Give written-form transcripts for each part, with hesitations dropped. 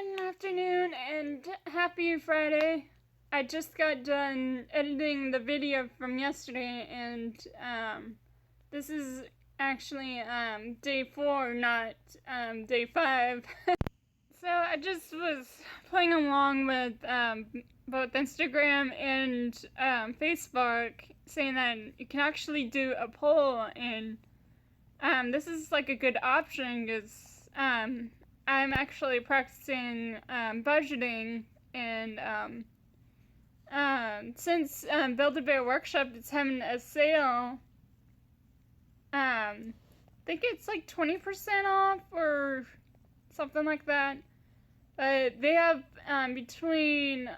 Good afternoon and happy Friday. I just got done editing the video from yesterday, and this is actually day 4, not day 5. So I just was playing along with both Instagram and Facebook, saying that you can actually do a poll, and this is like a good option because I'm actually practicing budgeting, and since Build-A-Bear Workshop is having a sale, I think it's like 20% off or something like that. But they have between,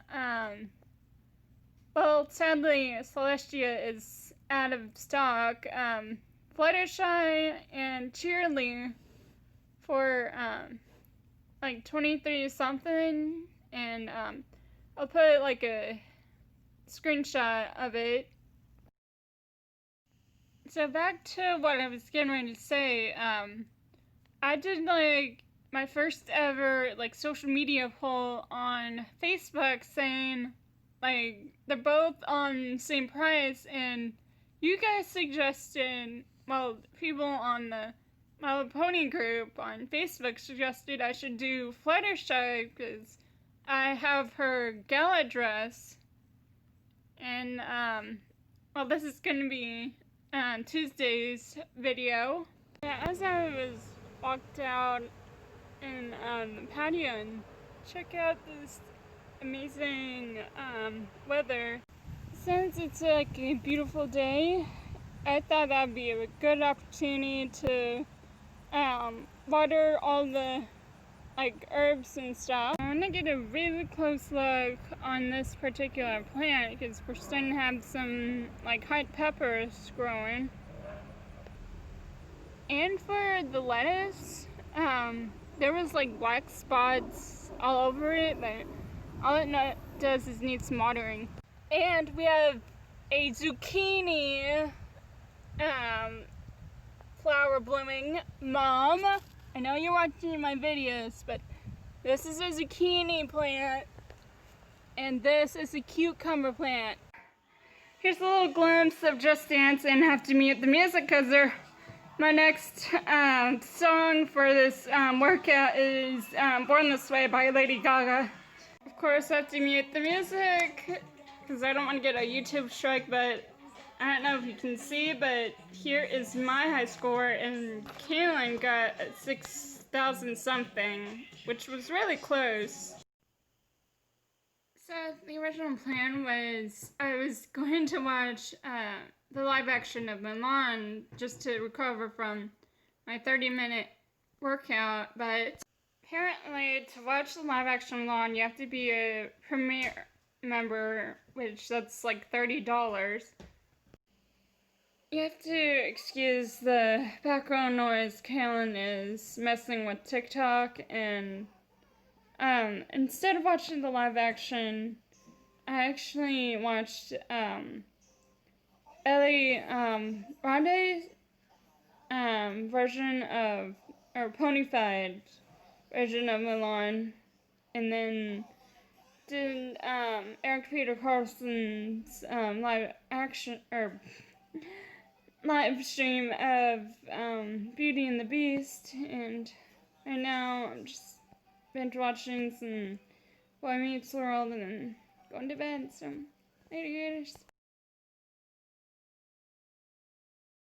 well, sadly, Celestia is out of stock, Fluttershy and Cheerly for like 23 something, and I'll put like a screenshot of it. So back to what I was getting ready to say, I did like my first ever like social media poll on Facebook, saying like they're both on the same price, and you guys suggested, well, people on the My Little Pony group on Facebook suggested I should do Fluttershy because I have her gala dress, and well, this is gonna be Tuesday's video. Yeah, as I was walked out in the patio and check out this amazing weather. Since it's like a beautiful day, I thought that'd be a good opportunity to water all the like herbs and stuff. I want to get a really close look on this particular plant because we're starting to have some like hot peppers growing. And for the lettuce, there was like black spots all over it, but all it does is need some watering. And we have a zucchini flower blooming. Mom, I know you're watching my videos, but this is a zucchini plant, and this is a cucumber plant. Here's a little glimpse of Just Dance, and have to mute the music because my next song for this workout is Born This Way by Lady Gaga. Of course, I have to mute the music because I don't want to get a YouTube strike, but I don't know if you can see, but here is my high score, and Kaylin got 6,000 something, which was really close. So the original plan was I was going to watch the live action of Mulan just to recover from my 30-minute workout, but apparently to watch the live action Mulan you have to be a Premier member, which that's like $30. You have to excuse the background noise. Kaylin is messing with TikTok, and instead of watching the live action, I actually watched Ellie Ronde's version of, or Ponyfied version of Mulan, and then did Eric Peter Carlson's live action, or live stream of Beauty and the Beast, and right now I'm just binge watching some Boy Meets World and then going to bed. So later, gators.